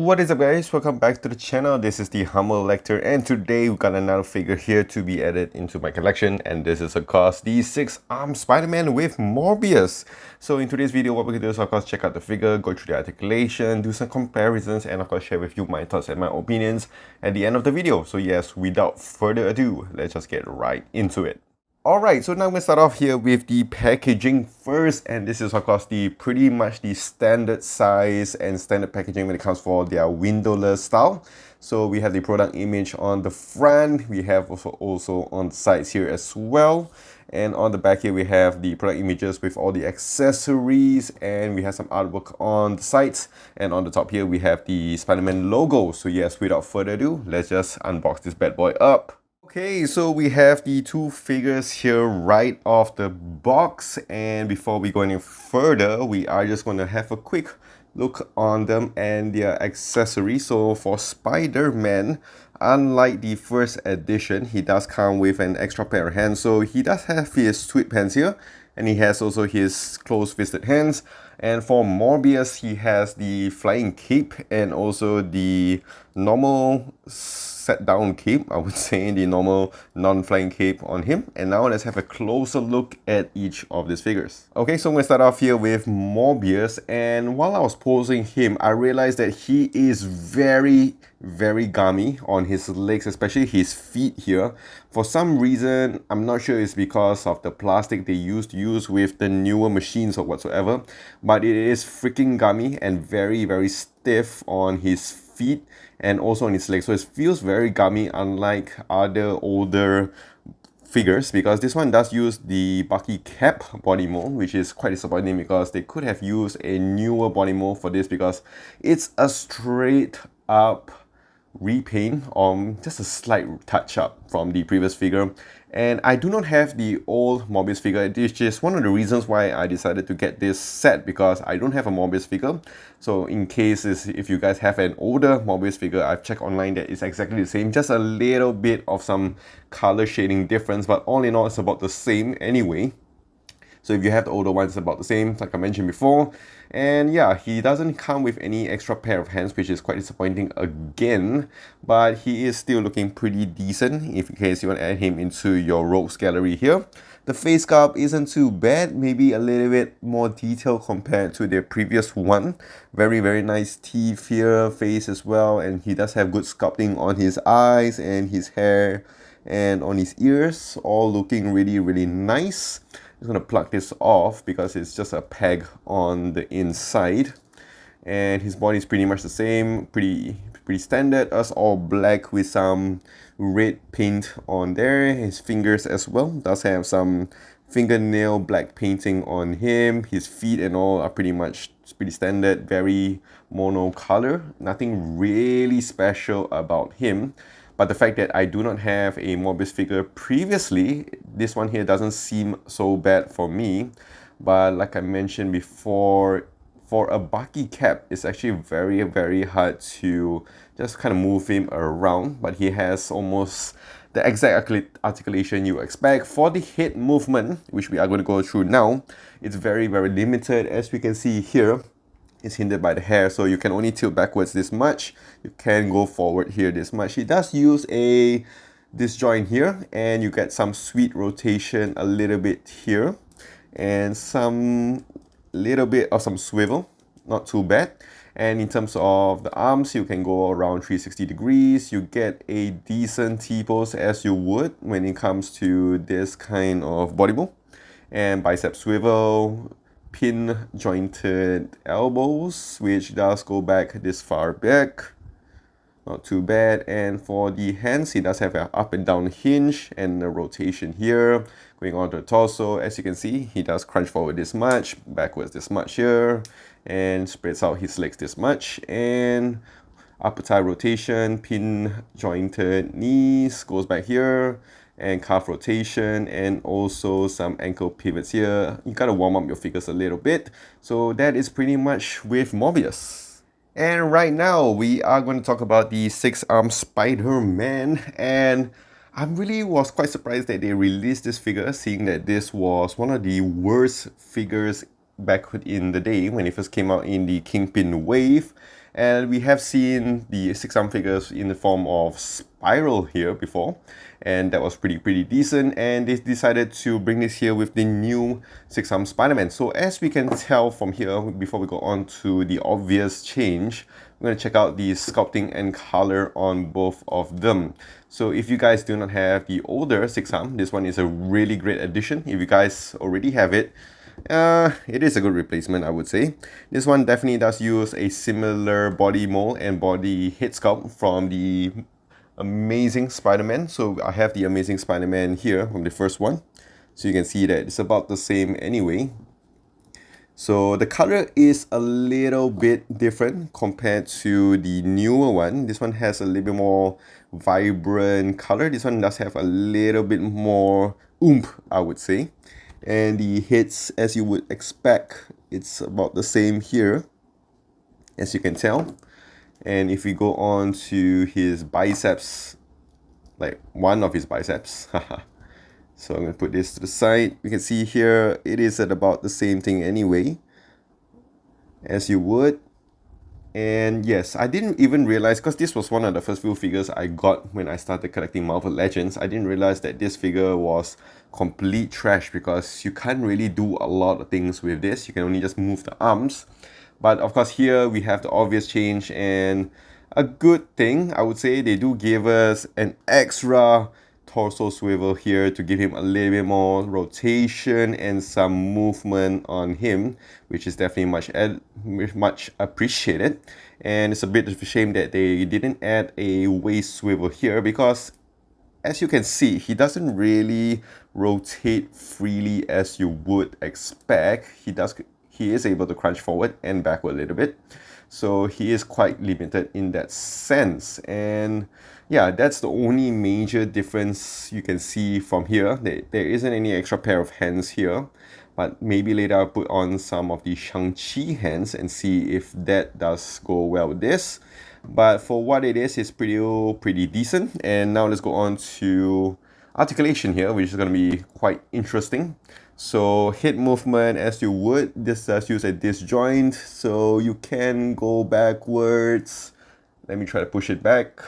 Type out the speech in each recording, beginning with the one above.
What is up, guys? Welcome back to the channel. This is the Humble Lecter, and today we got another figure here to be added into my collection, and this is of course the 6-arm Spider-Man with Morbius. So in today's video, what we're gonna do is of course check out the figure, go through the articulation, do some comparisons, and of course share with you my thoughts and my opinions at the end of the video. So yes, without further ado, let's just get right into it. Alright, so now I'm going to start off here with the packaging first, and this is of course pretty much the standard size and standard packaging when it comes for their windowless style. So we have the product image on the front, we have also on the sides here as well, and on the back here we have the product images with all the accessories, and we have some artwork on the sides, and on the top here we have the Spider-Man logo. So yes, without further ado, let's just unbox this bad boy up. Okay, so we have the two figures here right off the box, and before we go any further, we are just going to have a quick look on them and their accessories. So for Spider-Man, unlike the first edition, he does come with an extra pair of hands. So he does have his sweep hands here, and he has also his closed-fisted hands. And for Morbius, he has the flying cape and also the normal set down cape, I would say, the normal non-flying cape on him. And now let's have a closer look at each of these figures. Okay, so I'm going to start off here with Morbius, and while I was posing him, I realized that he is very gummy on his legs, especially his feet here. For some reason, I'm not sure it's because of the plastic they used to use with the newer machines or whatsoever, but it is freaking gummy and very stiff on his feet and also on his legs. So it feels very gummy, unlike other older figures, because this one does use the Bucky cap body mold, which is quite disappointing because they could have used a newer body mold for this, because it's a straight up repaint or just a slight touch up from the previous figure. And I do not have the old Morbius figure. It is just one of the reasons why I decided to get this set, because I don't have a Morbius figure. So in case if you guys have an older Morbius figure, I've checked online that it's exactly the same, just a little bit of some color shading difference, but all in all it's about the same anyway. So if you have the older ones, it's about the same, like I mentioned before. And yeah, he doesn't come with any extra pair of hands, which is quite disappointing again. But he is still looking pretty decent, if in case you want to add him into your rogues gallery here. The face sculpt isn't too bad, maybe a little bit more detail compared to the previous one. Very nice teeth here, face as well, and he does have good sculpting on his eyes and his hair and on his ears, all looking really nice. I'm going to plug this off because it's just a peg on the inside, and his body is pretty much the same, pretty standard, as all black with some red paint on there. His fingers as well does have some fingernail black painting on him. His feet and all are pretty standard, very mono color, nothing really special about him. But the fact that I do not have a Morbius figure previously, this one here doesn't seem so bad for me. But like I mentioned before, for a Bucky cap, it's actually very hard to just kind of move him around. But he has almost the exact articulation you expect. For the head movement, which we are going to go through now, it's very limited. As we can see here, is hindered by the hair, so you can only tilt backwards this much. You can go forward here this much. He does use this joint here, and you get some sweet rotation a little bit here, and some little bit of some swivel, not too bad. And in terms of the arms, you can go around 360 degrees. You get a decent T-pose as you would when it comes to this kind of body mold, and bicep swivel, pin jointed elbows, which does go back this far back, not too bad. And for the hands, he does have an up and down hinge and a rotation here going on to the torso. As you can see, he does crunch forward this much, backwards this much here, and spreads out his legs this much. And upper thigh rotation, pin jointed knees, goes back here, and calf rotation, and also some ankle pivots here. You gotta warm up your figures a little bit. So that is pretty much with Morbius. And right now we are going to talk about the 6-arm Spider-Man, and I really was quite surprised that they released this figure, seeing that this was one of the worst figures back in the day when it first came out in the Kingpin wave. And we have seen the 6-arm figures in the form of Spiral here before, and that was pretty decent, and they decided to bring this here with the new 6-arm Spider-Man. So as we can tell from here, before we go on to the obvious change, we're going to check out the sculpting and color on both of them. So if you guys do not have the older 6-arm, this one is a really great addition. If you guys already have it, it is a good replacement, I would say. This one definitely does use a similar body mold and body head sculpt from the Amazing Spider-Man. So I have the Amazing Spider-Man here from the first one. So you can see that it's about the same anyway. So the color is a little bit different compared to the newer one. This one has a little bit more vibrant color. This one does have a little bit more oomph, I would say. And the hits, as you would expect, it's about the same here, as you can tell. And if we go on to his biceps, like one of his biceps, so I'm going to put this to the side. You can see here, it is at about the same thing anyway, as you would. And yes, I didn't even realize, because this was one of the first few figures I got when I started collecting Marvel Legends, I didn't realize that this figure was complete trash, because you can't really do a lot of things with this. You can only just move the arms. But of course here we have the obvious change, and a good thing, I would say, they do give us an extra torso swivel here to give him a little bit more rotation and some movement on him, which is definitely much appreciated. And it's a bit of a shame that they didn't add a waist swivel here, because as you can see, he doesn't really rotate freely as you would expect. He is able to crunch forward and backward a little bit, so he is quite limited in that sense. And yeah, that's the only major difference you can see from here. There isn't any extra pair of hands here, but maybe later I'll put on some of the Shang-Chi hands and see if that does go well with this. But for what it is, it's pretty decent. And now let's go on to articulation here, which is going to be quite interesting. So hip movement, as you would, this does use a disjoint, so you can go backwards. Let me try to push it back.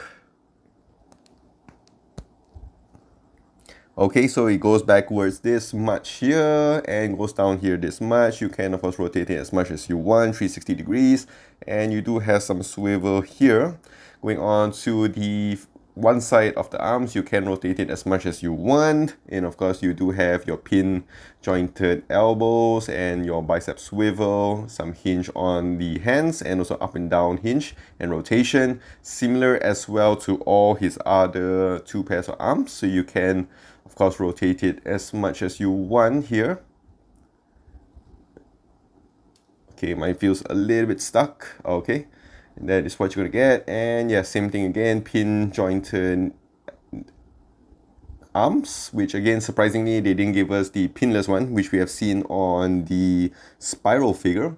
Okay, so it goes backwards this much here and goes down here this much. You can of course rotate it as much as you want, 360 degrees, and you do have some swivel here. Going on to the one side of the arms, you can rotate it as much as you want, and of course you do have your pin jointed elbows and your bicep swivel, some hinge on the hands, and also up and down hinge and rotation, similar as well to all his other two pairs of arms. So you can of course rotate it as much as you want here. Okay, mine feels a little bit stuck. Okay, and that is what you're gonna get. And yeah, same thing again, pin jointed arms, which again, surprisingly, they didn't give us the pinless one, which we have seen on the Spiral figure,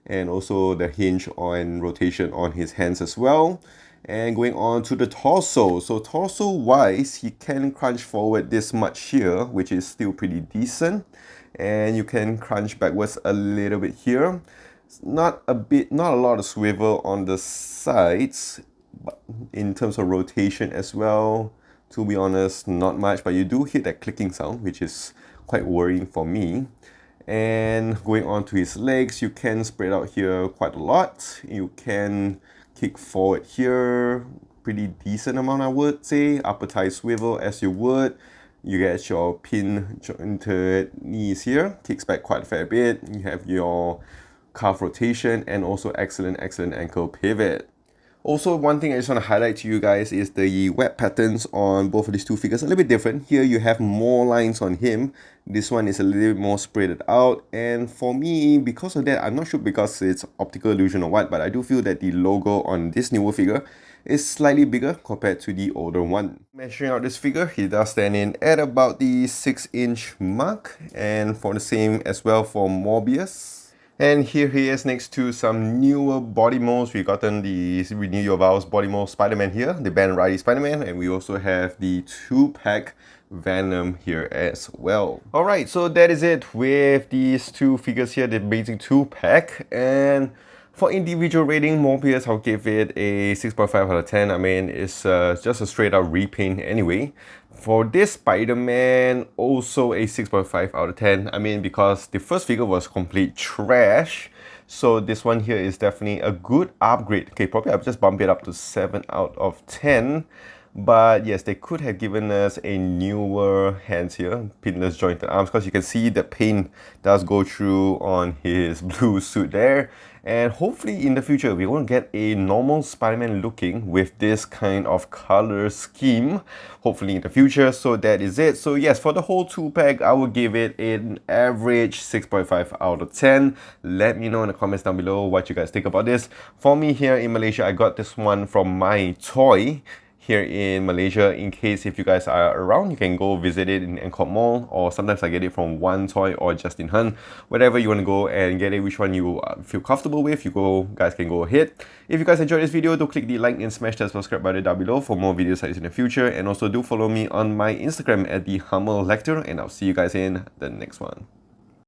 and also the hinge on rotation on his hands as well. And going on to the torso, so torso wise, he can crunch forward this much here, which is still pretty decent, and you can crunch backwards a little bit here. Not a lot of swivel on the sides, but in terms of rotation as well, to be honest, not much, but you do hear that clicking sound, which is quite worrying for me. And going on to his legs, you can spread out here quite a lot. You can kick forward here, pretty decent amount, I would say. Upper thigh swivel as you would. You get your pin jointed knees here, kicks back quite a fair bit. You have your calf rotation and also excellent ankle pivot. Also, one thing I just want to highlight to you guys is the web patterns on both of these two figures. A little bit different. Here you have more lines on him. This one is a little bit more spread out. And for me, because of that, I'm not sure because it's optical illusion or what, but I do feel that the logo on this newer figure is slightly bigger compared to the older one. Measuring out this figure, he does stand in at about the 6-inch mark. And for the same as well for Morbius. And here he is next to some newer body molds. We've gotten the Renew Your Vows body mold Spider-Man here, the Ben Reilly Spider-Man, and we also have the 2-pack Venom here as well. Alright, so that is it with these two figures here, the basic 2-pack. And For individual rating, Morbius, I'll give it a 6.5 out of 10. I mean, it's just a straight up repaint anyway. For this Spider-Man, also a 6.5 out of 10. I mean, because the first figure was complete trash. So this one here is definitely a good upgrade. Okay, probably I'll just bump it up to 7 out of 10. But yes, they could have given us a newer hands here, pinless jointed arms, because you can see the paint does go through on his blue suit there. And hopefully in the future, we won't get a normal Spider-Man looking with this kind of color scheme, hopefully in the future. So that is it. So yes, for the whole 2-pack, I will give it an average 6.5 out of 10. Let me know in the comments down below what you guys think about this. For me here in Malaysia, I got this one from My Toy here in Malaysia. In case if you guys are around, you can go visit it in Angkor Mall, or sometimes I get it from One Toy or Justin Hun. Wherever you want to go and get it, which one you feel comfortable with, guys can go ahead. If you guys enjoyed this video, do click the like and smash that subscribe button down below for more videos like this in the future. And also do follow me on my Instagram at the Humble Lecter, and I'll see you guys in the next one.